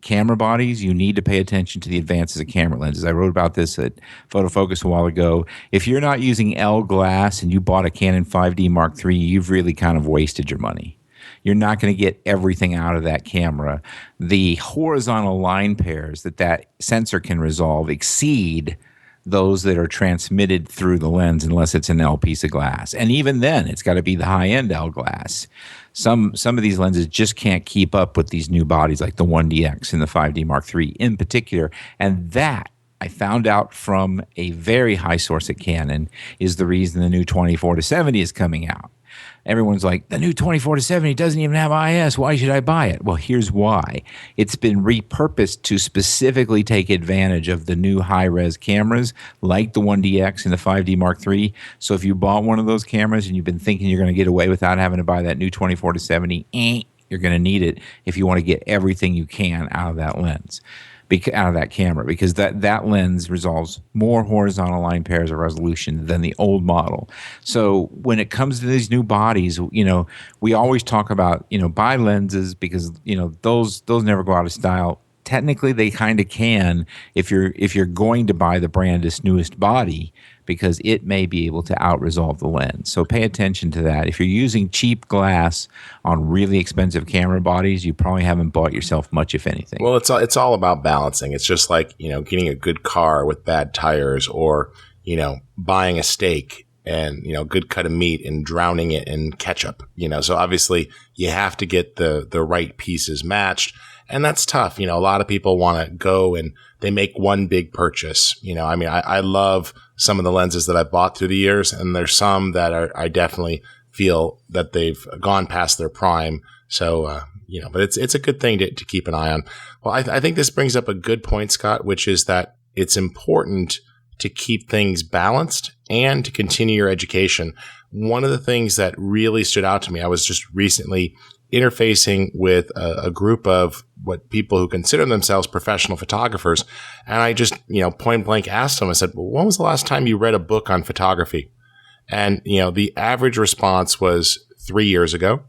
camera bodies, you need to pay attention to the advances of camera lenses. I wrote about this at Photofocus a while ago. If you're not using L glass and you bought a Canon 5D Mark III, you've really kind of wasted your money. You're not going to get everything out of that camera. The horizontal line pairs that sensor can resolve exceed those that are transmitted through the lens, unless it's an L piece of glass. And even then, it's got to be the high-end L glass. Some of these lenses just can't keep up with these new bodies, like the 1DX and the 5D Mark III in particular. And that, I found out from a very high source at Canon, is the reason the new 24-70 is coming out. Everyone's like, the new 24-70 doesn't even have IS. Why should I buy it? Well, here's why. It's been repurposed to specifically take advantage of the new high-res cameras like the 1DX and the 5D Mark III. So if you bought one of those cameras and you've been thinking you're going to get away without having to buy that new 24-70, you're going to need it if you want to get everything you can out of that lens. Out of that camera, because that lens resolves more horizontal line pairs of resolution than the old model. So when it comes to these new bodies, we always talk about buy lenses because those never go out of style. Technically, they kind of can if you're going to buy the brandest newest body, because it may be able to out-resolve the lens. So pay attention to that. If you're using cheap glass on really expensive camera bodies, you probably haven't bought yourself much, if anything. Well, it's all about balancing. It's just like, getting a good car with bad tires, or, buying a steak and, a good cut of meat and drowning it in ketchup. So obviously you have to get the right pieces matched. And that's tough. A lot of people want to go and they make one big purchase. I love some of the lenses that I've bought through the years, and there's some that I definitely feel that they've gone past their prime. So, but it's a good thing to keep an eye on. Well, I think this brings up a good point, Scott, which is that it's important to keep things balanced and to continue your education. One of the things that really stood out to me, I was just recently interfacing with a group of people who consider themselves professional photographers. And I just, point blank asked them, I said, well, when was the last time you read a book on photography? And, the average response was 3 years ago.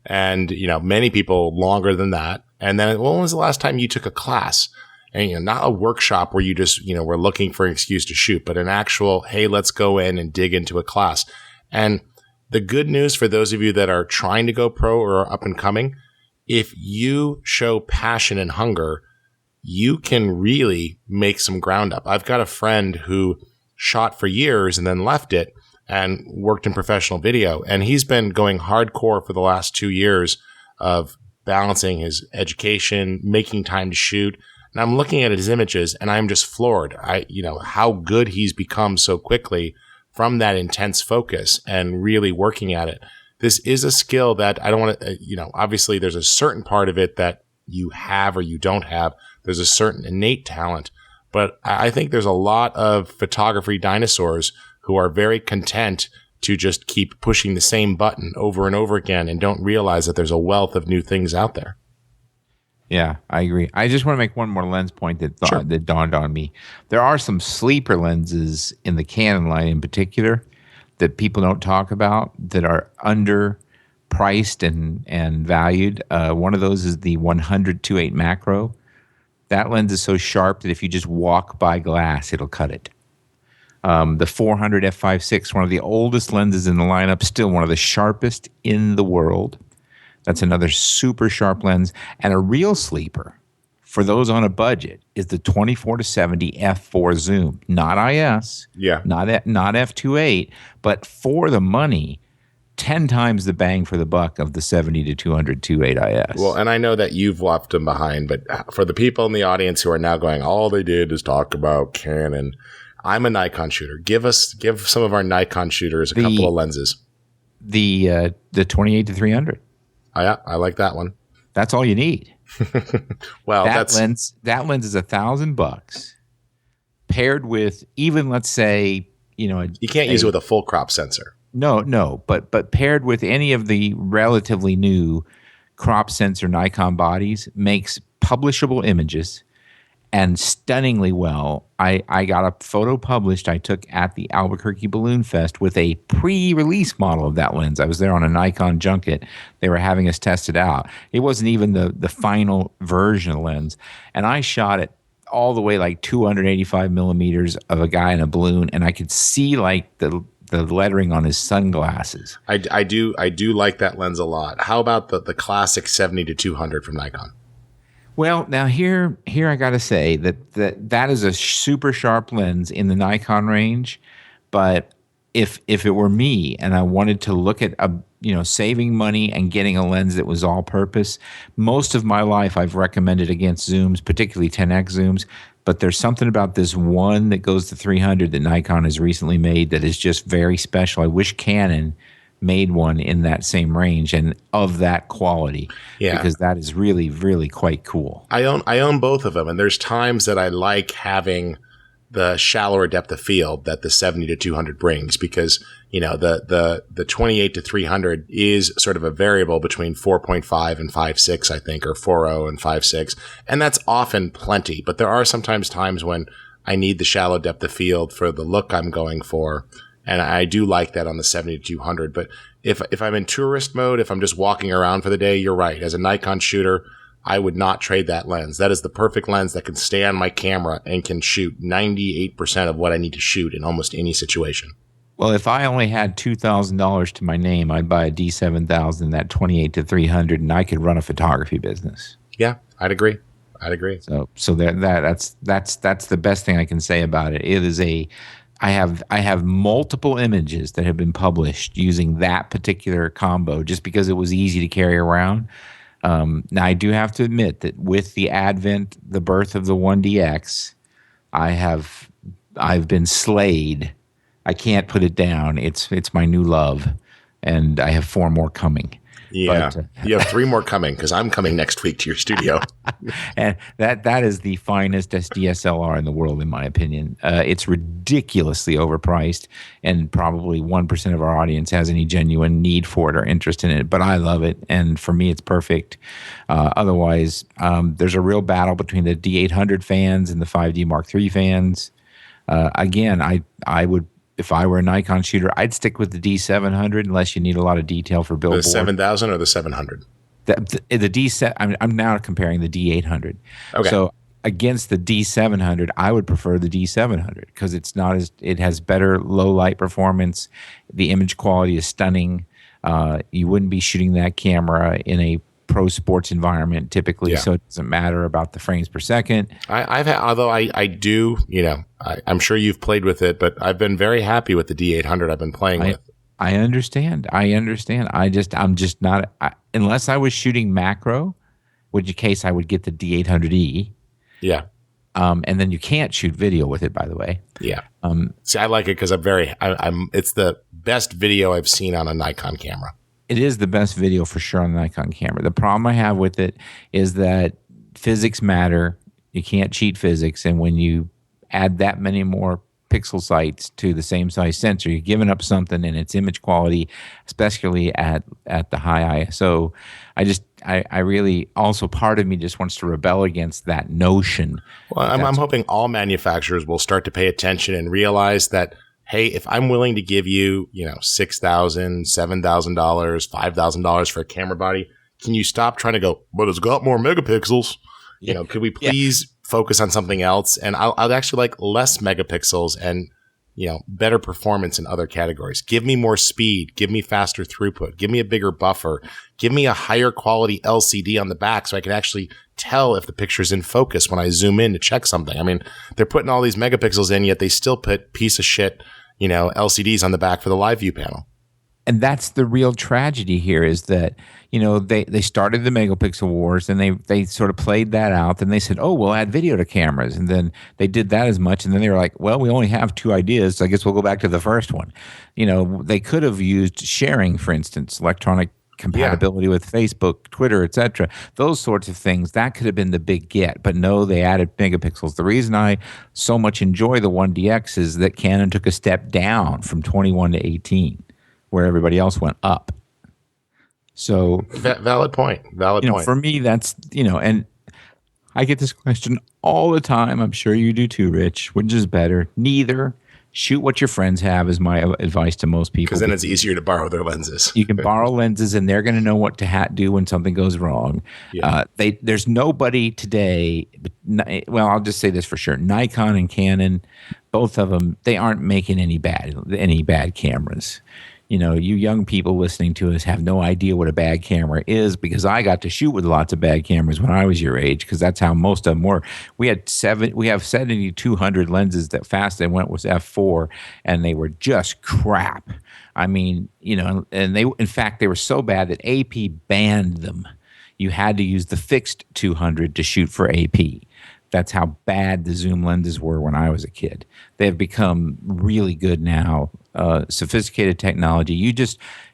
And, many people longer than that. And then, when was the last time you took a class? And, not a workshop where you just, were looking for an excuse to shoot, but an actual, hey, let's go in and dig into a class. And the good news for those of you that are trying to go pro or are up and coming, if you show passion and hunger, you can really make some ground up. I've got a friend who shot for years and then left it and worked in professional video. And he's been going hardcore for the last 2 years of balancing his education, making time to shoot. And I'm looking at his images and I'm just floored. How good he's become so quickly from that intense focus and really working at it. This is a skill that I don't want to, obviously there's a certain part of it that you have or you don't have. There's a certain innate talent, but I think there's a lot of photography dinosaurs who are very content to just keep pushing the same button over and over again and don't realize that there's a wealth of new things out there. Yeah, I agree. I just want to make one more lens point that dawned on me. There are some sleeper lenses in the Canon line in particular that people don't talk about that are underpriced and valued. One of those is the 100-2.8 macro. That lens is so sharp that if you just walk by glass, it'll cut it. The 400 f5.6, one of the oldest lenses in the lineup, still one of the sharpest in the world. That's another super sharp lens. And a real sleeper for those on a budget is the 24-70 f4 zoom. Not IS, not f2.8, but for the money, 10 times the bang for the buck of the 70-200 2.8 IS. Well, and I know that you've left them behind, but for the people in the audience who are now going, all they did is talk about Canon, I'm a Nikon shooter. Give some of our Nikon shooters a couple of lenses. The 28-300. Oh, yeah, I like that one. That's all you need. Well, that lens is $1,000 paired with even, let's say, you can't use it with a full crop sensor. No, but paired with any of the relatively new crop sensor Nikon bodies, makes publishable images and stunningly well. I got a photo published I took at the Albuquerque Balloon Fest with a pre-release model of that lens. I was there on a Nikon junket. They were having us test it out. It wasn't even the final version of the lens. And I shot it all the way like 285 millimeters of a guy in a balloon, and I could see like the lettering on his sunglasses. I do like that lens a lot. How about the classic 70-200 from Nikon? Well, now here I got to say that is a super sharp lens in the Nikon range, but if it were me and I wanted to look at saving money and getting a lens that was all purpose, most of my life I've recommended against zooms, particularly 10x zooms, but there's something about this one that goes to 300 that Nikon has recently made that is just very special. I wish Canon made one in that same range and of that quality, because that is really, really quite cool. I own both of them, and there's times that I like having the shallower depth of field that the 70-200 brings, because the 28-300 is sort of a variable between 4.5 and 5.6, I think, or 4.0 and 5.6, and that's often plenty. But there are sometimes times when I need the shallow depth of field for the look I'm going for. And I do like that on the 70-200. But if I'm in tourist mode, if I'm just walking around for the day, you're right. As a Nikon shooter, I would not trade that lens. That is the perfect lens that can stay on my camera and can shoot 98% of what I need to shoot in almost any situation. Well, if I only had $2,000 to my name, I'd buy a D7000, that 28-300, and I could run a photography business. Yeah, I'd agree. So that's the best thing I can say about it. It is I have multiple images that have been published using that particular combo just because it was easy to carry around. Now, I do have to admit that with the birth of the 1DX, I've been slayed. I can't put it down. It's my new love, and I have 4 more coming. Yeah, you have 3 more coming because I'm coming next week to your studio. And that is the finest DSLR in the world, in my opinion. It's ridiculously overpriced, and probably 1% of our audience has any genuine need for it or interest in it. But I love it, and for me, it's perfect. Otherwise, there's a real battle between the D800 fans and the 5D Mark III fans. Again, I would. If I were a Nikon shooter, I'd stick with the D700 unless you need a lot of detail for billboard. The 7000 or the 700? The D7. I'm now comparing the D800. Okay. So against the D700, I would prefer the D700 because it has better low light performance. The image quality is stunning. You wouldn't be shooting that camera in a pro sports environment typically, so it doesn't matter about the frames per second. Although I do, I'm sure you've played with it, but I've been very happy with the D800 I've been playing with. I understand. I'm just not, unless I was shooting macro, which case I would get the D800E. Yeah. And then you can't shoot video with it, by the way. Yeah. See, I like it because it's the best video I've seen on a Nikon camera. It is the best video for sure on the Nikon camera. The problem I have with it is that physics matter. You can't cheat physics. And when you add that many more pixel sites to the same size sensor, you're giving up something in its image quality, especially at the high ISO. I really, also part of me just wants to rebel against that notion. Well, I'm hoping all manufacturers will start to pay attention and realize that, hey, if I'm willing to give you, $6,000, $7,000, $5,000 for a camera body, can you stop trying to go, but it's got more megapixels? Could we please focus on something else? And I'd actually like less megapixels and, better performance in other categories. Give me more speed. Give me faster throughput. Give me a bigger buffer. Give me a higher quality LCD on the back so I can actually tell if the picture's in focus when I zoom in to check something. I mean, they're putting all these megapixels in, yet they still put piece of shit, LCDs on the back for the live view panel. And that's the real tragedy here is that, they started the megapixel wars and they sort of played that out. Then they said, oh, we'll add video to cameras. And then they did that as much. And then they were like, well, we only have 2 ideas. So I guess we'll go back to the first one. They could have used sharing, for instance, electronic compatibility with Facebook, Twitter, etc. Those sorts of things, that could have been the big get. But no, they added megapixels. The reason I so much enjoy the 1DX is that Canon took a step down from 21 to 18, where everybody else went up. So valid point. For me, that's, and I get this question all the time. I'm sure you do too, Rich. Which is better? Neither. Shoot what your friends have is my advice to most people. Because then it's easier to borrow their lenses. You can borrow lenses, and they're going to know what to do when something goes wrong. Yeah. There's nobody today. Well, I'll just say this for sure: Nikon and Canon, both of them, they aren't making any bad cameras. You know, you young people listening to us have no idea what a bad camera is, because I got to shoot with lots of bad cameras when I was your age, because that's how most of them were. We have 7,200 lenses that fast and went with f4, and they were just crap. I mean, you know, and in fact, they were so bad that AP banned them. You had to use the fixed 200 to shoot for AP. That's how bad the zoom lenses were when I was a kid. They have become really good now. Sophisticated technology.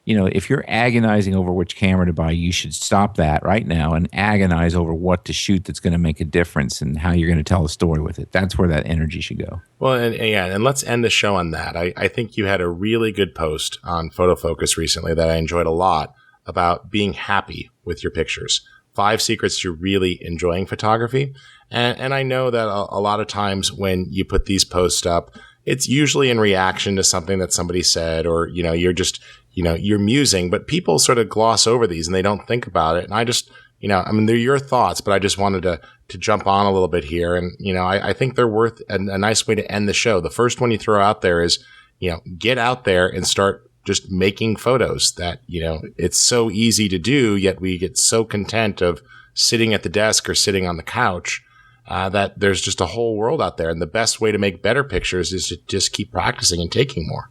If you're agonizing over which camera to buy, you should stop that right now and agonize over what to shoot that's going to make a difference and how you're going to tell a story with it. That's where that energy should go. Well, and let's end the show on that. I think you had a really good post on Photofocus recently that I enjoyed a lot about being happy with your pictures. 5 secrets to really enjoying photography. And I know that a lot of times when you put these posts up, it's usually in reaction to something that somebody said, or, you know, you're just, you know, you're musing, but people sort of gloss over these and they don't think about it. And I just, you know, I mean, they're your thoughts, but I just wanted to jump on a little bit here. And, you know, I think they're worth a nice way to end the show. The first one you throw out there is, you know, get out there and start just making photos. That, you know, it's so easy to do, yet we get so content of sitting at the desk or sitting on the couch. That there's just a whole world out there. And the best way to make better pictures is to just keep practicing and taking more.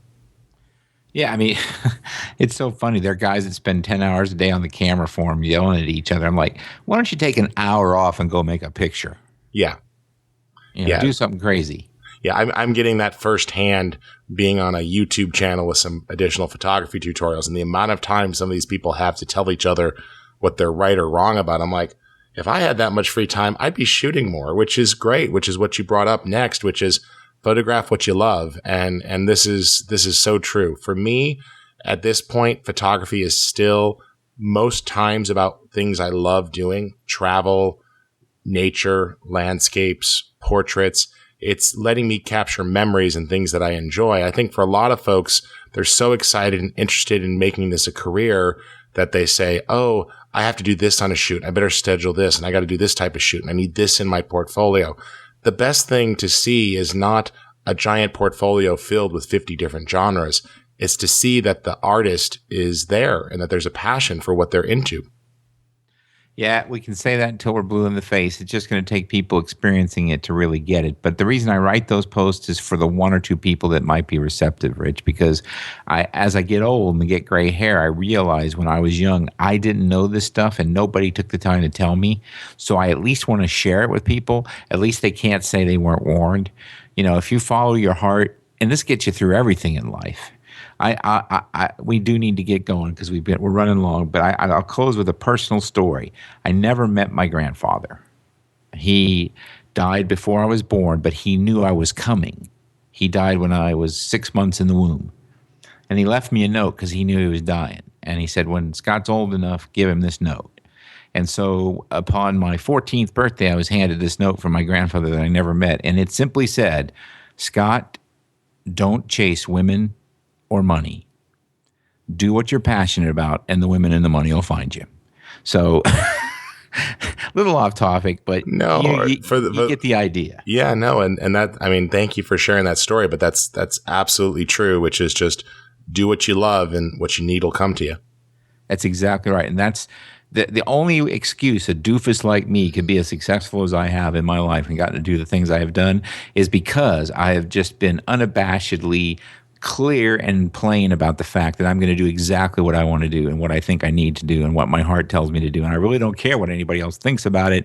Yeah, I mean, it's so funny. There are guys that spend 10 hours a day on the camera form yelling at each other. I'm like, why don't you take an hour off and go make a picture? Yeah. Do something crazy. Yeah, I'm getting that firsthand being on a YouTube channel with some additional photography tutorials, and the amount of time some of these people have to tell each other what they're right or wrong about. I'm like, if I had that much free time, I'd be shooting more, which is great, which is what you brought up next, which is photograph what you love. And this is so true. For me, at this point, photography is still most times about things I love doing: travel, nature, landscapes, portraits. It's letting me capture memories and things that I enjoy. I think for a lot of folks, they're so excited and interested in making this a career that they say, oh, I have to do this on a shoot. I better schedule this, and I got to do this type of shoot, and I need this in my portfolio. The best thing to see is not a giant portfolio filled with 50 different genres. It's to see that the artist is there and that there's a passion for what they're into. Yeah, we can say that until we're blue in the face. It's just going to take people experiencing it to really get it. But the reason I write those posts is for the 1 or 2 people that might be receptive, Rich, because as I get old and get gray hair, I realize when I was young, I didn't know this stuff and nobody took the time to tell me. So I at least want to share it with people. At least they can't say they weren't warned. You know, if you follow your heart, and this gets you through everything in life. We do need to get going because we're running long, but I'll close with a personal story. I never met my grandfather. He died before I was born, but he knew I was coming. He died when I was 6 months in the womb. And he left me a note because he knew he was dying. And he said, when Scott's old enough, give him this note. And so upon my 14th birthday, I was handed this note from my grandfather that I never met. And it simply said, Scott, don't chase women or money. Do what you're passionate about, and the women and the money will find you. So, little off topic, but no, you get the idea. Yeah, no, and that, I mean, thank you for sharing that story, but that's absolutely true, which is just do what you love, and what you need will come to you. That's exactly right, and that's the only excuse a doofus like me could be as successful as I have in my life and gotten to do the things I have done is because I have just been unabashedly clear and plain about the fact that I'm going to do exactly what I want to do and what I think I need to do and what my heart tells me to do. And I really don't care what anybody else thinks about it.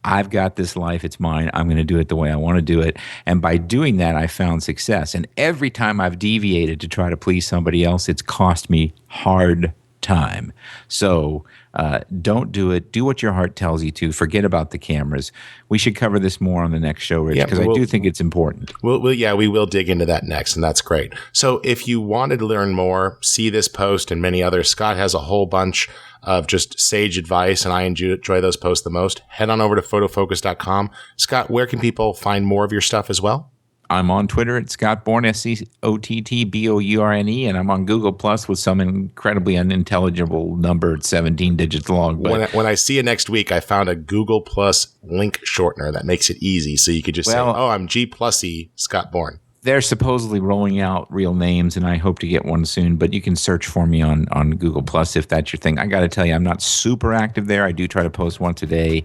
I've got this life. It's mine. I'm going to do it the way I want to do it. And by doing that, I found success. And every time I've deviated to try to please somebody else, it's cost me hard time. So don't do it. Do what your heart tells you to. Forget about the cameras. We should cover this more on the next show, Rich, because I do think it's important. We will dig into that next, and that's great. So if you wanted to learn more, see this post and many others, Scott has a whole bunch of just sage advice, and I enjoy those posts the most. Head on over to photofocus.com. Scott, where can people find more of your stuff as well? I'm on Twitter at Scott Bourne, ScottBourne, and I'm on Google Plus with some incredibly unintelligible number. It's 17 digits long. But when I see you next week, I found a Google Plus link shortener that makes it easy. So you could just say, I'm G plus E Scott Bourne. They're supposedly rolling out real names, and I hope to get one soon. But you can search for me on Google Plus if that's your thing. I got to tell you, I'm not super active there. I do try to post once a day,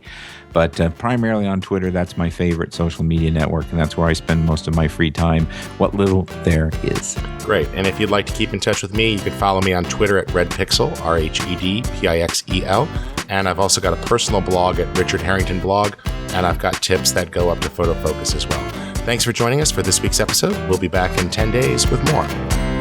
but primarily on Twitter. That's my favorite social media network, and that's where I spend most of my free time, what little there is. Great. And if you'd like to keep in touch with me, you can follow me on Twitter at RedPixel, RedPixel. And I've also got a personal blog at Richard Harrington Blog, and I've got tips that go up to Photofocus as well. Thanks for joining us for this week's episode. We'll be back in 10 days with more.